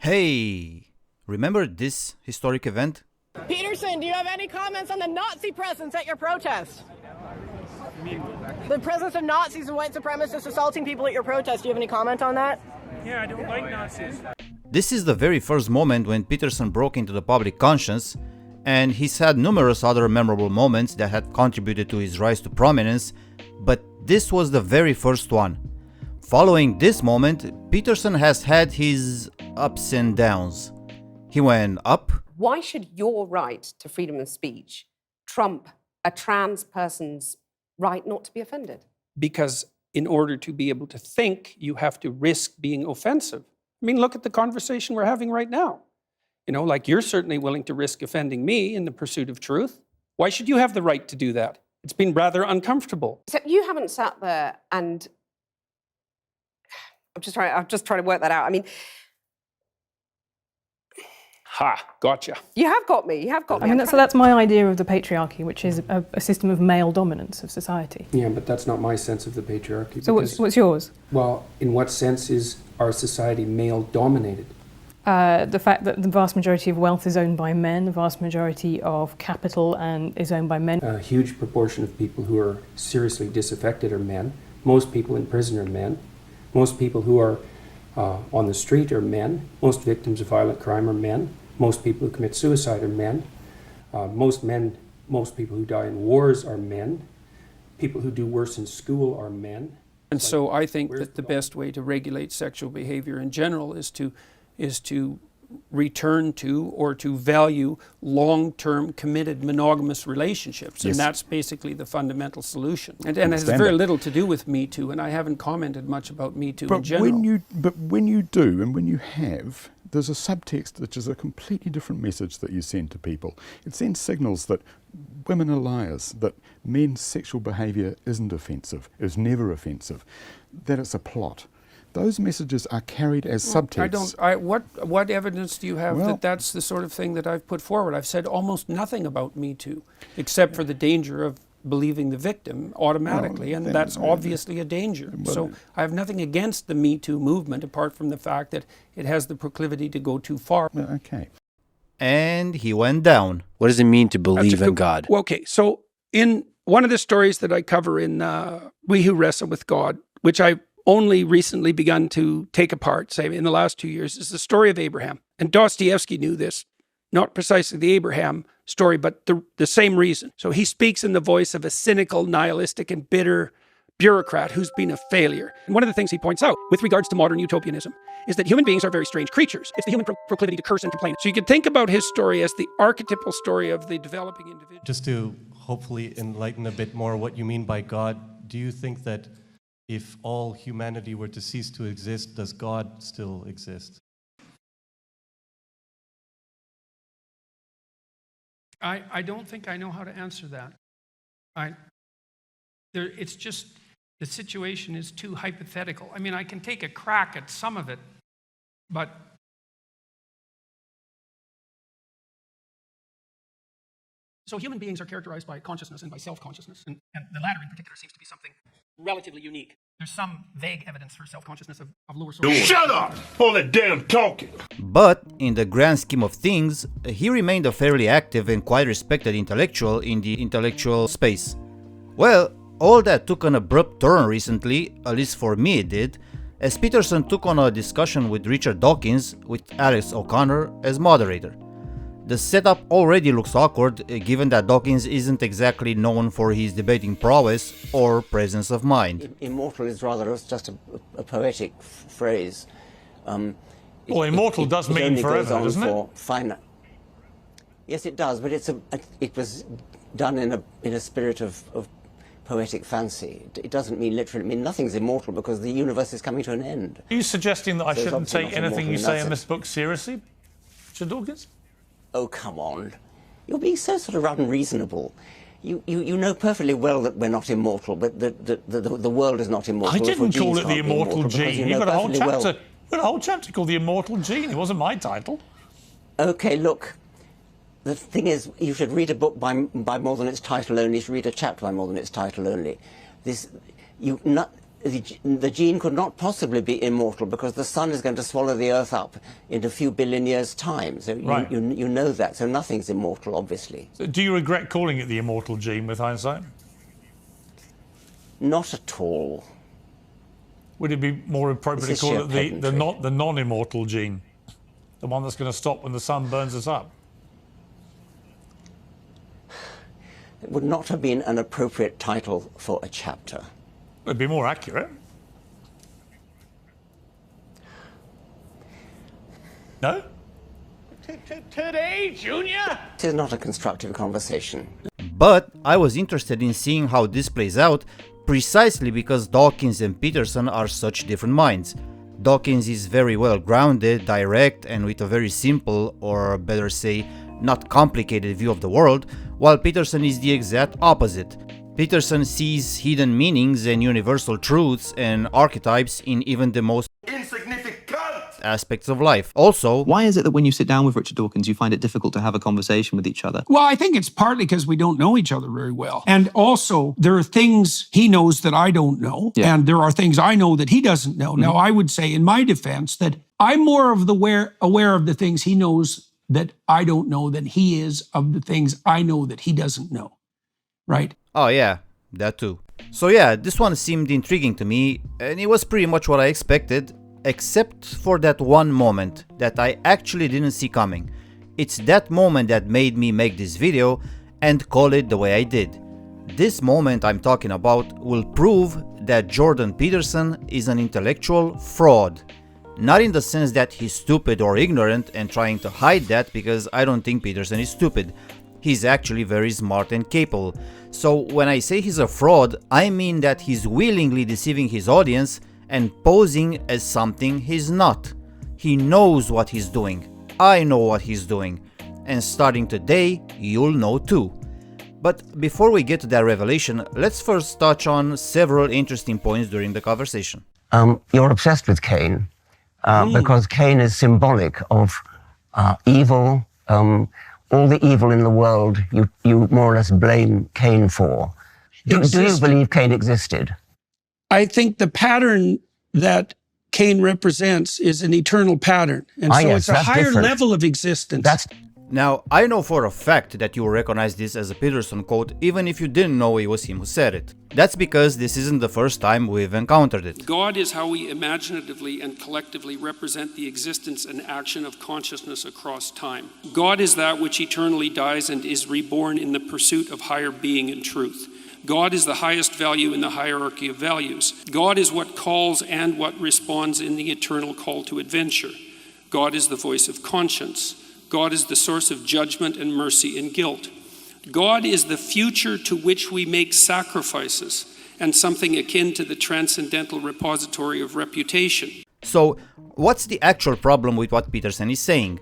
Hey, remember this historic event? Peterson, do you have any comments on the Nazi presence at your protest? The presence of Nazis and white supremacists assaulting people at your protest. Do you have any comment on that? Yeah, I don't like Nazis. This is the very first moment when Peterson broke into the public conscience, and he's had numerous other memorable moments that had contributed to his rise to prominence, but this was the very first one. Following this moment, Peterson has had his ups and downs. He went up. Why should your right to freedom of speech trump a trans person's right not to be offended? Because in order to be able to think, you have to risk being offensive. I mean, look at the conversation we're having right now. You know, like you're certainly willing to risk offending me in the pursuit of truth. Why should you have the right to do that? It's been rather uncomfortable. Except you haven't sat there and... I'm just trying to work that out. I mean... Ha, gotcha. You have got me. I mean, so that's my idea of the patriarchy, which is a system of male dominance of society. Yeah, but that's not my sense of the patriarchy. So what's yours? Well, in what sense is our society male-dominated? The fact that the vast majority of wealth is owned by men, the vast majority of capital is owned by men. A huge proportion of people who are seriously disaffected are men. Most people in prison are men. Most people who are on the street are men. Most victims of violent crime are men. Most people who commit suicide are men. Most people who die in wars are men. People who do worse in school are men. And so I think that the best way to regulate sexual behavior in general is to return to or to value long-term committed monogamous relationships. Yes. And that's basically the fundamental solution. And it has very little to do with Me Too, and I haven't commented much about Me Too in general. When you do, and when you have, there's a subtext which is a completely different message that you send to people. It sends signals that women are liars, that men's sexual behaviour isn't offensive, is never offensive, that it's a plot. Those messages are carried as subtexts. What evidence do you have that that's the sort of thing that I've put forward? I've said almost nothing about Me Too, except for the danger of believing the victim automatically, and that's obviously a danger. So I have nothing against the Me Too movement, apart from the fact that it has the proclivity to go too far. Okay. And he went down. What does it mean to believe in God? Well, okay, so in one of the stories that I cover in We Who Wrestle with God, which I only recently begun to take apart, say in the last 2 years, is the story of Abraham. And Dostoevsky knew this, not precisely the Abraham story, but the same reason. So he speaks in the voice of a cynical, nihilistic, and bitter bureaucrat who's been a failure. And one of the things he points out with regards to modern utopianism is that human beings are very strange creatures. It's the human proclivity to curse and complain. So you can think about his story as the archetypal story of the developing individual. Just to hopefully enlighten a bit more what you mean by God, do you think that if all humanity were to cease to exist, does God still exist? I don't think I know how to answer that. It's just, the situation is too hypothetical. I mean, I can take a crack at some of it, but so human beings are characterized by consciousness and by self-consciousness, and the latter in particular seems to be something relatively unique. There's some vague evidence for self-consciousness of lower sources. Shut up! All that damn talking! But, in the grand scheme of things, he remained a fairly active and quite respected intellectual in the intellectual space. Well, all that took an abrupt turn recently, at least for me it did, as Peterson took on a discussion with Richard Dawkins, with Alex O'Connor as moderator. The setup already looks awkward, given that Dawkins isn't exactly known for his debating prowess or presence of mind. Immortal is rather just a poetic phrase. Well, immortal does mean forever, doesn't it? Yes, it does, but it was done in a spirit of poetic fancy. It doesn't mean literally. I mean, nothing's immortal because the universe is coming to an end. Are you suggesting that I shouldn't take anything you say in this book seriously, Mr. Dawkins? Oh, come on. You're being so sort of unreasonable. You know perfectly well that we're not immortal, but the world is not immortal. I didn't call it the immortal gene. You've got a whole chapter called The Immortal Gene. It wasn't my title. Okay, look. The thing is, you should read a book by more than its title only. You should read a chapter by more than its title only. the gene could not possibly be immortal because the sun is going to swallow the earth up in a few billion years' time. So Right. you know that. So nothing's immortal, obviously. So do you regret calling it the immortal gene with hindsight? Not at all. Would it be more appropriate to This is call sheer it the pedantry. non-immortal gene? The one that's going to stop when the sun burns us up? It would not have been an appropriate title for a chapter. It'd be more accurate. No? Today, Junior? It is not a constructive conversation. But I was interested in seeing how this plays out precisely because Dawkins and Peterson are such different minds. Dawkins is very well grounded, direct, and with a very simple, or better say, not complicated view of the world, while Peterson is the exact opposite. Peterson sees hidden meanings and universal truths and archetypes in even the most Insignificant! aspects of life. Also, why is it that when you sit down with Richard Dawkins, you find it difficult to have a conversation with each other? Well, I think it's partly because we don't know each other very well. And also, there are things he knows that I don't know. Yeah. And there are things I know that he doesn't know. Now, I would say in my defense that I'm more of the aware of the things he knows that I don't know than he is of the things I know that he doesn't know. Right? oh yeah, that too. So yeah, this one seemed intriguing to me, and it was pretty much what I expected, except for that one moment that I actually didn't see coming. It's that moment that made me make this video and call it the way I did. This moment I'm talking about will prove that Jordan Peterson is an intellectual fraud. Not in the sense that he's stupid or ignorant and trying to hide that, because I don't think Peterson is stupid. He's actually very smart and capable. So when I say he's a fraud, I mean that he's willingly deceiving his audience and posing as something he's not. He knows what he's doing. I know what he's doing. And starting today, you'll know too. But before we get to that revelation, let's first touch on several interesting points during the conversation. You're obsessed with Cain because Cain is symbolic of evil. All the evil in the world, you more or less blame Cain for. Do you believe Cain existed? I think the pattern that Cain represents is an eternal pattern. And so yes, it's a that's higher different. level of existence. Now, I know for a fact that you will recognize this as a Peterson quote, even if you didn't know it was him who said it. That's because this isn't the first time we've encountered it. God is how we imaginatively and collectively represent the existence and action of consciousness across time. God is that which eternally dies and is reborn in the pursuit of higher being and truth. God is the highest value in the hierarchy of values. God is what calls and what responds in the eternal call to adventure. God is the voice of conscience. God is the source of judgment and mercy and guilt. God is the future to which we make sacrifices and something akin to the transcendental repository of reputation. So, what's the actual problem with what Peterson is saying?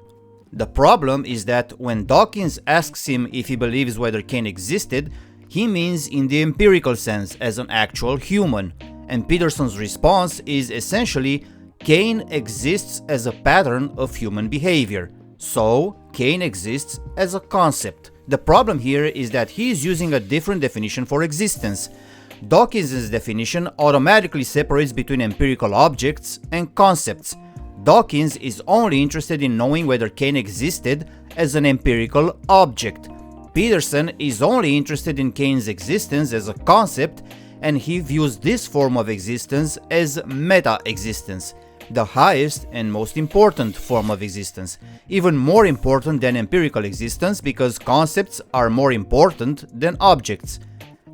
The problem is that when Dawkins asks him if he believes whether Cain existed, he means in the empirical sense as an actual human, and Peterson's response is essentially Cain exists as a pattern of human behavior. So, Cain exists as a concept. The problem here is that he is using a different definition for existence. Dawkins' definition automatically separates between empirical objects and concepts. Dawkins is only interested in knowing whether Cain existed as an empirical object. Peterson is only interested in Cain's existence as a concept, and he views this form of existence as meta-existence, the highest and most important form of existence, even more important than empirical existence because concepts are more important than objects.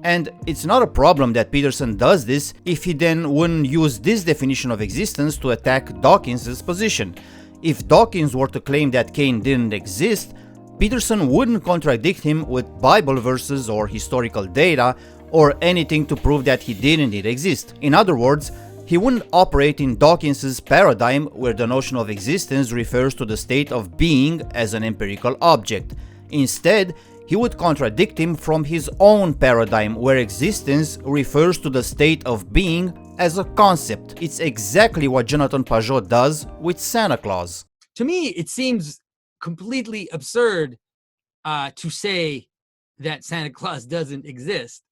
And it's not a problem that Peterson does this if he then wouldn't use this definition of existence to attack Dawkins' position. If Dawkins were to claim that Cain didn't exist, Peterson wouldn't contradict him with Bible verses or historical data or anything to prove that he didn't exist. In other words, he wouldn't operate in Dawkins' paradigm where the notion of existence refers to the state of being as an empirical object. Instead, he would contradict him from his own paradigm where existence refers to the state of being as a concept. It's exactly what Jonathan Pajot does with Santa Claus. To me, it seems completely absurd to say that Santa Claus doesn't exist,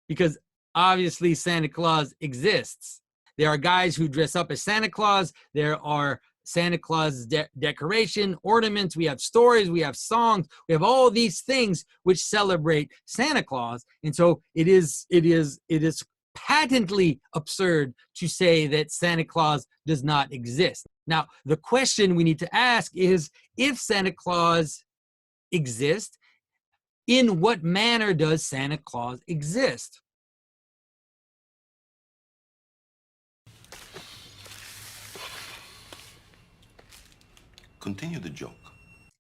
because obviously Santa Claus exists. There are guys who dress up as Santa Claus. There are Santa Claus decoration, ornaments. We have stories. We have songs. We have all these things which celebrate Santa Claus. And so it is patently absurd to say that Santa Claus does not exist. Now, the question we need to ask is, if Santa Claus exists, in what manner does Santa Claus exist? Continue the joke.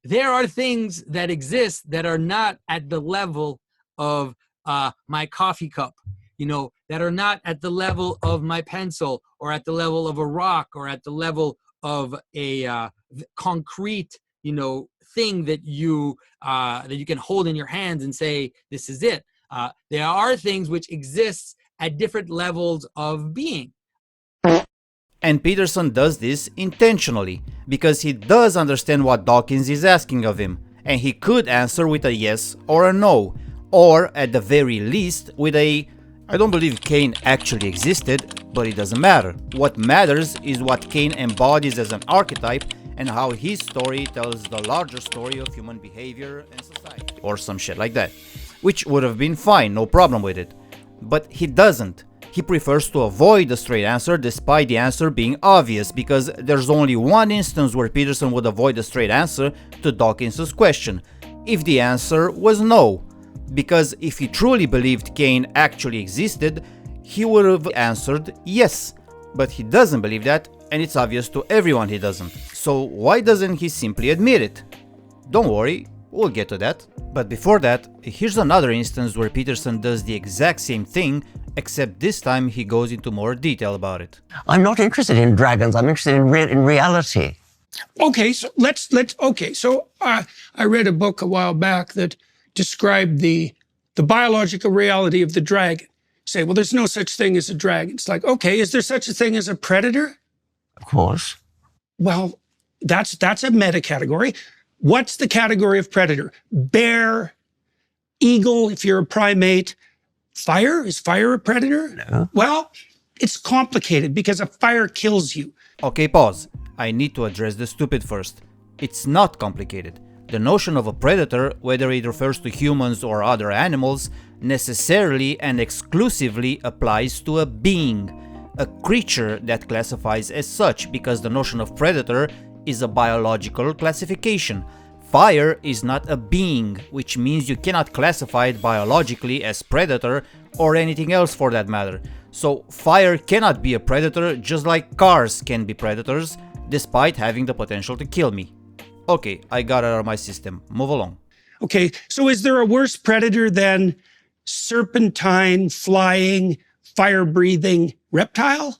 There are things that exist that are not at the level of my coffee cup, that are not at the level of my pencil, or at the level of a rock, or at the level of a concrete, thing that you can hold in your hands and say, this is it. There are things which exist at different levels of being. And Peterson does this intentionally, because he does understand what Dawkins is asking of him, and he could answer with a yes or a no, or at the very least with a, I don't believe Cain actually existed, but it doesn't matter. What matters is what Cain embodies as an archetype and how his story tells the larger story of human behavior and society, or some shit like that, which would have been fine, no problem with it. But he doesn't. He prefers to avoid the straight answer despite the answer being obvious, because there's only one instance where Peterson would avoid the straight answer to Dawkins' question, if the answer was no. Because if he truly believed Cain actually existed, he would have answered yes. But he doesn't believe that, and it's obvious to everyone he doesn't. So why doesn't he simply admit it? Don't worry, we'll get to that. But before that, here's another instance where Peterson does the exact same thing, except this time he goes into more detail about it. I'm not interested in dragons, I'm interested in reality. Okay, so I read a book a while back that described the biological reality of the dragon. Say, well, there's no such thing as a dragon. It's like, okay, is there such a thing as a predator? Of course. Well, that's a meta category. What's the category of predator? Bear, eagle, if you're a primate. Fire? Is fire a predator? No. Well, it's complicated because a fire kills you. Okay, pause. I need to address the stupid first. It's not complicated. The notion of a predator, whether it refers to humans or other animals, necessarily and exclusively applies to a being, a creature that classifies as such, because the notion of predator is a biological classification. Fire is not a being, which means you cannot classify it biologically as predator or anything else for that matter. So fire cannot be a predator, just like cars can be predators, despite having the potential to kill me. Okay, I got it out of my system. Move along. Okay, so is there a worse predator than serpentine, flying, fire-breathing reptile?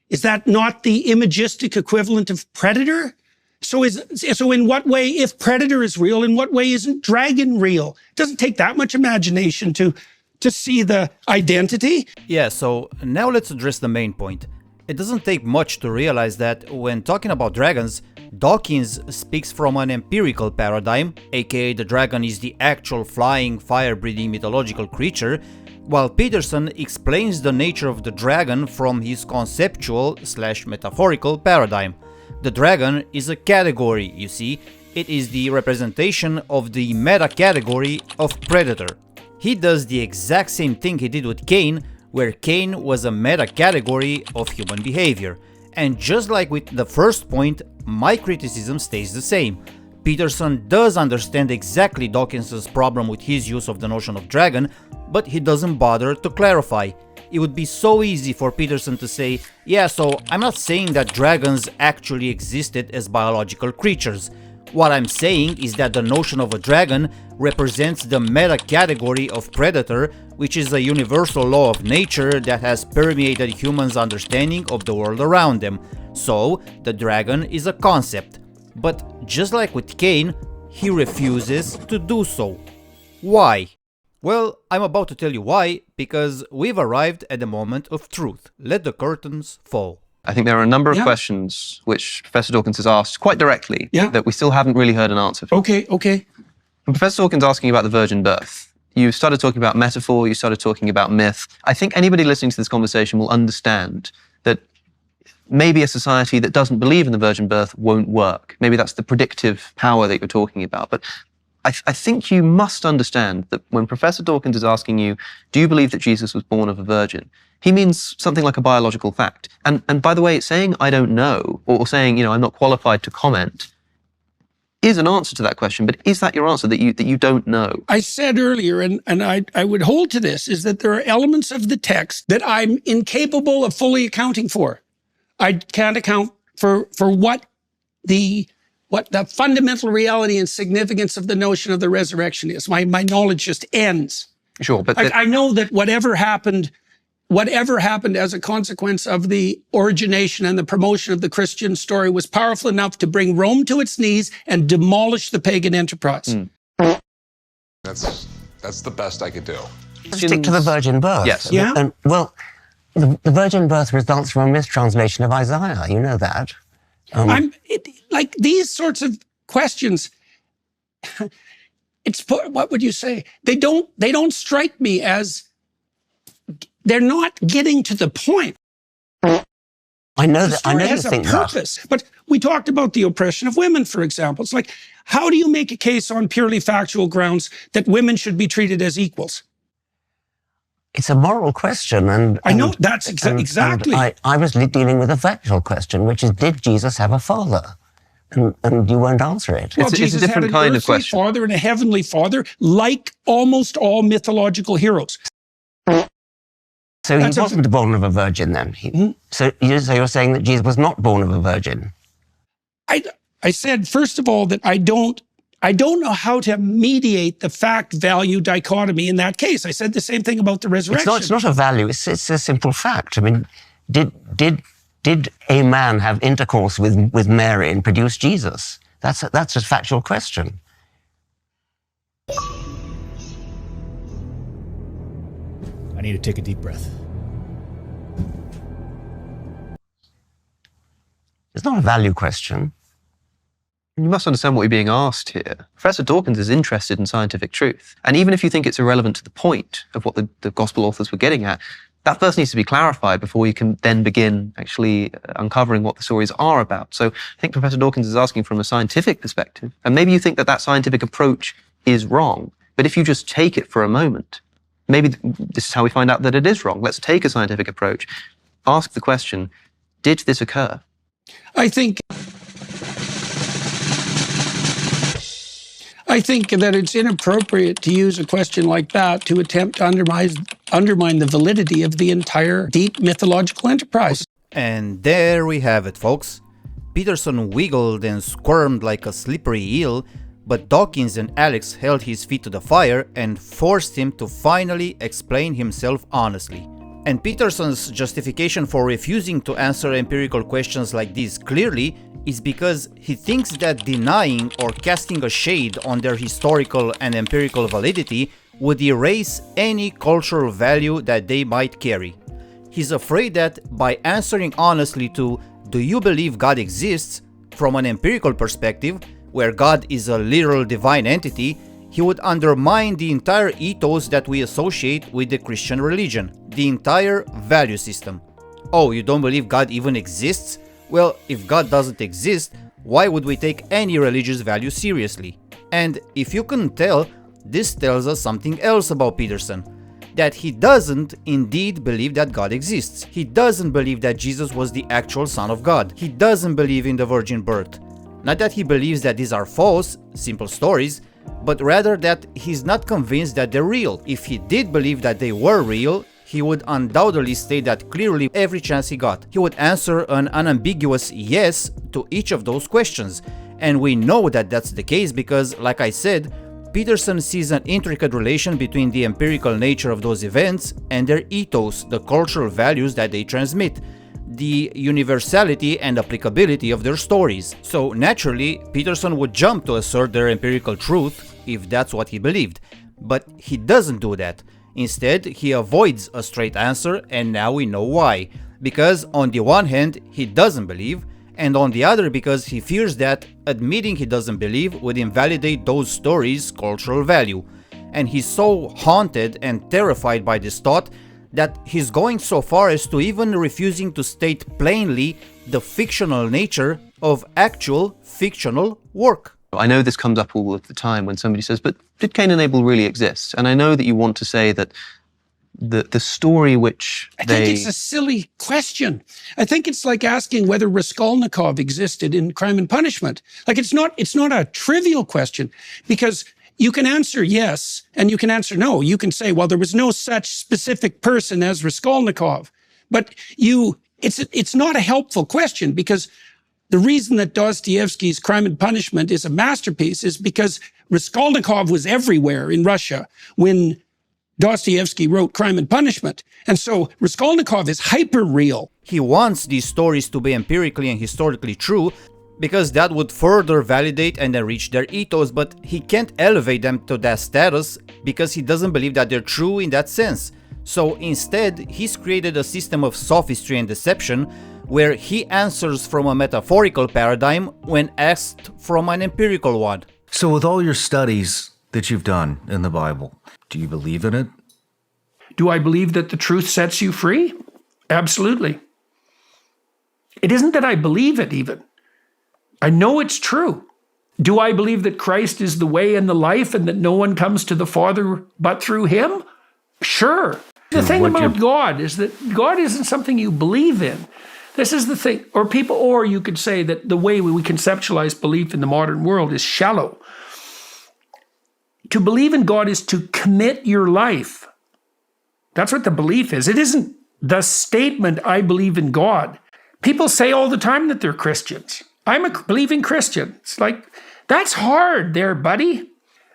Is that not the imagistic equivalent of predator? So in what way, if predator is real, in what way isn't dragon real? It doesn't take that much imagination to see the identity. Yeah, so now let's address the main point. It doesn't take much to realize that when talking about dragons, Dawkins speaks from an empirical paradigm, aka the dragon is the actual flying, fire-breathing mythological creature, while Peterson explains the nature of the dragon from his conceptual/metaphorical paradigm. The dragon is a category, you see. It is the representation of the meta-category of predator. He does the exact same thing he did with Cain, where Cain was a meta-category of human behavior. And just like with the first point, my criticism stays the same. Peterson does understand exactly Dawkins' problem with his use of the notion of dragon, but he doesn't bother to clarify. It would be so easy for Peterson to say, yeah, so I'm not saying that dragons actually existed as biological creatures. What I'm saying is that the notion of a dragon represents the meta-category of predator, which is a universal law of nature that has permeated humans' understanding of the world around them. So, the dragon is a concept. But just like with Cain, he refuses to do so. Why? Well, I'm about to tell you why, because we've arrived at the moment of truth. Let the curtains fall. I think there are a number of questions which Professor Dawkins has asked quite directly that we still haven't really heard an answer for. Okay. From Professor Dawkins asking about the virgin birth, you started talking about metaphor, you started talking about myth. I think anybody listening to this conversation will understand that maybe a society that doesn't believe in the virgin birth won't work. Maybe that's the predictive power that you're talking about. But I think you must understand that when Professor Dawkins is asking you, do you believe that Jesus was born of a virgin? He means something like a biological fact. And by the way, saying I don't know, or saying, I'm not qualified to comment, is an answer to that question. But is that your answer, that you don't know? I said earlier, and I would hold to this, is that there are elements of the text that I'm incapable of fully accounting for. I can't account for what the fundamental reality and significance of the notion of the resurrection is. My knowledge just ends. Sure, but I know that whatever happened as a consequence of the origination and the promotion of the Christian story was powerful enough to bring Rome to its knees and demolish the pagan enterprise. That's the best I could do. Stick to the virgin birth. Yes. Yeah. And, well, the virgin birth results from a mistranslation of Isaiah. You know that. Like these sorts of questions, what would you say? They don't strike me as, they're not getting to the point. I know the story has a purpose. But we talked about the oppression of women, for example. It's like, how do you make a case on purely factual grounds that women should be treated as equals? It's a moral question, and I know that's exactly. And I was dealing with a factual question, which is, did Jesus have a father? And you won't answer it. Well, Jesus had an earthly father and a heavenly father, like almost all mythological heroes. So he wasn't born of a virgin then? So you're saying that Jesus was not born of a virgin? I said, first of all, that I don't know how to mediate the fact-value dichotomy in that case. I said the same thing about the resurrection. It's not a value, it's a simple fact. I mean, did a man have intercourse with Mary and produce Jesus? That's a factual question. I need to take a deep breath. It's not a value question. You must understand what you're being asked here. Professor Dawkins is interested in scientific truth. And even if you think it's irrelevant to the point of what the gospel authors were getting at, that first needs to be clarified before you can then begin actually uncovering what the stories are about. So I think Professor Dawkins is asking from a scientific perspective. And maybe you think that scientific approach is wrong. But if you just take it for a moment, maybe this is how we find out that it is wrong. Let's take a scientific approach. Ask the question, did this occur? I think that it's inappropriate to use a question like that to attempt to undermine the validity of the entire deep mythological enterprise. And there we have it, folks. Peterson wiggled and squirmed like a slippery eel, but Dawkins and Alex held his feet to the fire and forced him to finally explain himself honestly. And Peterson's justification for refusing to answer empirical questions like these clearly is because he thinks that denying or casting a shade on their historical and empirical validity would erase any cultural value that they might carry. He's afraid that by answering honestly to "Do you believe God exists?" from an empirical perspective, where God is a literal divine entity, he would undermine the entire ethos that we associate with the Christian religion, the entire value system. Oh, you don't believe God even exists? Well, if God doesn't exist, why would we take any religious value seriously? And if you couldn't tell, this tells us something else about Peterson. That he doesn't indeed believe that God exists. He doesn't believe that Jesus was the actual Son of God. He doesn't believe in the virgin birth. Not that he believes that these are false, simple stories, but rather that he's not convinced that they're real. If he did believe that they were real, he would undoubtedly state that clearly every chance he got. He would answer an unambiguous yes to each of those questions. And we know that that's the case because, like I said, Peterson sees an intricate relation between the empirical nature of those events and their ethos, the cultural values that they transmit, the universality and applicability of their stories. So naturally, Peterson would jump to assert their empirical truth if that's what he believed. But he doesn't do that. Instead, he avoids a straight answer, and now we know why. Because on the one hand, he doesn't believe, and on the other because he fears that admitting he doesn't believe would invalidate those stories' cultural value. And he's so haunted and terrified by this thought that he's going so far as to even refusing to state plainly the fictional nature of actual fictional work. I know this comes up all of the time when somebody says, but did Cain and Abel really exist? And I know that you want to say that the story which I think it's a silly question. I think it's like asking whether Raskolnikov existed in Crime and Punishment. Like it's not a trivial question, because you can answer yes and you can answer no. You can say, well, there was no such specific person as Raskolnikov. But it's not a helpful question, because the reason that Dostoevsky's Crime and Punishment is a masterpiece is because Raskolnikov was everywhere in Russia when Dostoevsky wrote Crime and Punishment. And so Raskolnikov is hyper-real. He wants these stories to be empirically and historically true, because that would further validate and enrich their ethos, but he can't elevate them to that status because he doesn't believe that they're true in that sense. So instead, he's created a system of sophistry and deception where he answers from a metaphorical paradigm when asked from an empirical one. So with all your studies that you've done in the Bible, do you believe in it? Do I believe that the truth sets you free? Absolutely. It isn't that I believe it even. I know it's true. Do I believe that Christ is the way and the life and that no one comes to the Father but through him? Sure. The thing about God is that God isn't something you believe in. This is the thing. Or you could say that the way we conceptualize belief in the modern world is shallow. To believe in God is to commit your life. That's what the belief is. It isn't the statement, I believe in God. People say all the time that they're Christians. I'm a believing Christian. It's like, that's hard there, buddy.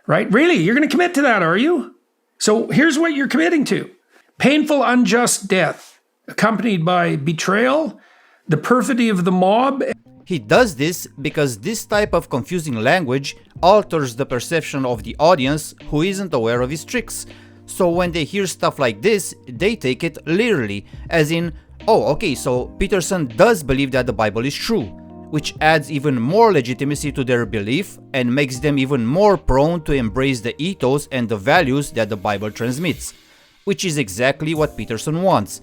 Right? Really? You're going to commit to that, are you? So here's what you're committing to. Painful, unjust death, accompanied by betrayal, the perfidy of the mob. He does this because this type of confusing language alters the perception of the audience who isn't aware of his tricks. So when they hear stuff like this, they take it literally, as in, oh, okay, so Peterson does believe that the Bible is true, which adds even more legitimacy to their belief and makes them even more prone to embrace the ethos and the values that the Bible transmits, which is exactly what Peterson wants.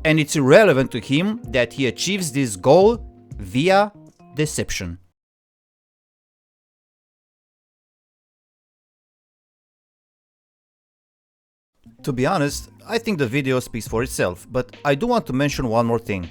And it's irrelevant to him that he achieves this goal via deception. To be honest, I think the video speaks for itself, but I do want to mention one more thing.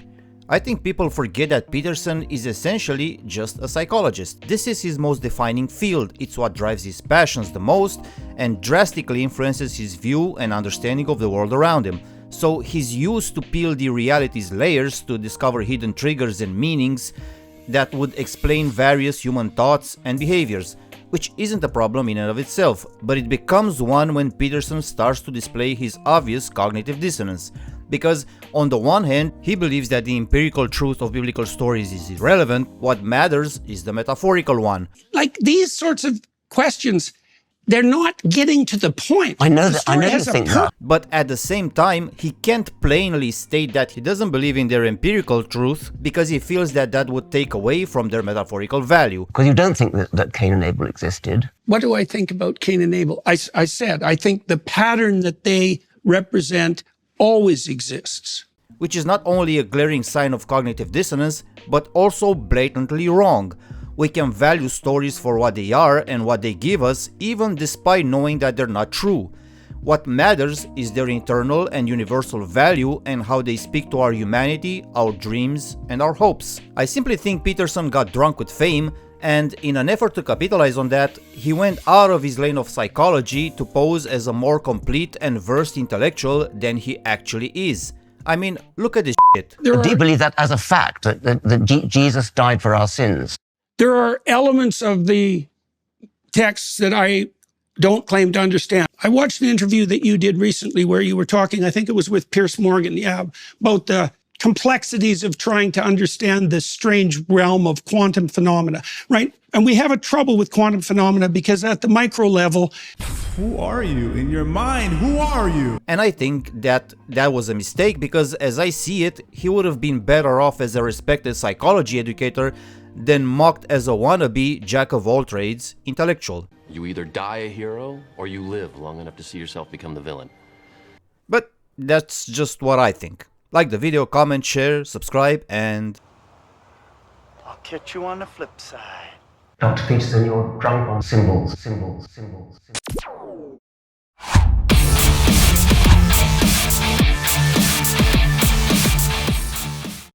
I think people forget that Peterson is essentially just a psychologist. This is his most defining field, it's what drives his passions the most and drastically influences his view and understanding of the world around him. So he's used to peel the reality's layers to discover hidden triggers and meanings that would explain various human thoughts and behaviors, which isn't a problem in and of itself, but it becomes one when Peterson starts to display his obvious cognitive dissonance. Because on the one hand, he believes that the empirical truth of biblical stories is irrelevant, what matters is the metaphorical one. Like these sorts of questions, they're not getting to the point. I know you think that. But at the same time, he can't plainly state that he doesn't believe in their empirical truth because he feels that that would take away from their metaphorical value. Because you don't think that Cain and Abel existed. What do I think about Cain and Abel? I said, I think the pattern that they represent always exists. Which is not only a glaring sign of cognitive dissonance, but also blatantly wrong. We can value stories for what they are and what they give us, even despite knowing that they're not true. What matters is their internal and universal value and how they speak to our humanity, our dreams, and our hopes. I simply think Peterson got drunk with fame, and in an effort to capitalize on that, he went out of his lane of psychology to pose as a more complete and versed intellectual than he actually is. I mean, look at this shit. Do you believe that as a fact, that Jesus died for our sins? There are elements of the texts that I don't claim to understand. I watched an interview that you did recently where you were talking, I think it was with Piers Morgan, about the complexities of trying to understand this strange realm of quantum phenomena, right? And we have a trouble with quantum phenomena because at the micro level... Who are you in your mind? Who are you? And I think that was a mistake because as I see it, he would have been better off as a respected psychology educator than mocked as a wannabe jack-of-all-trades intellectual. You either die a hero or you live long enough to see yourself become the villain. But That's just what I think. Like the video, comment, share, subscribe, and I'll catch you on the flip side. Dr. Peterson, you're drunk on symbols.